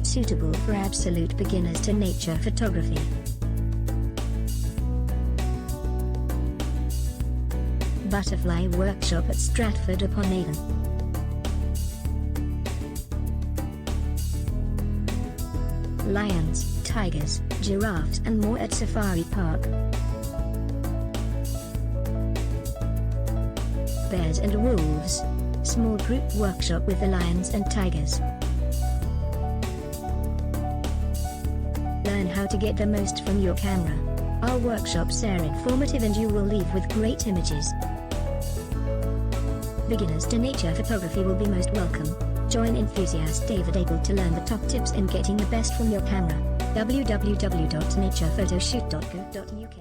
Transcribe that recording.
suitable for absolute beginners to nature photography. Butterfly Workshop at Stratford-upon-Avon. Lions, tigers, giraffes and more at Safari Park. Bears and wolves. Small group workshop with the lions and tigers. Learn how to get the most from your camera. Our workshops are informative and you will leave with great images. Beginners to nature photography will be most welcome. Join enthusiast David Abel to learn the top tips in getting the best from your camera. www.naturephotoshoot.co.uk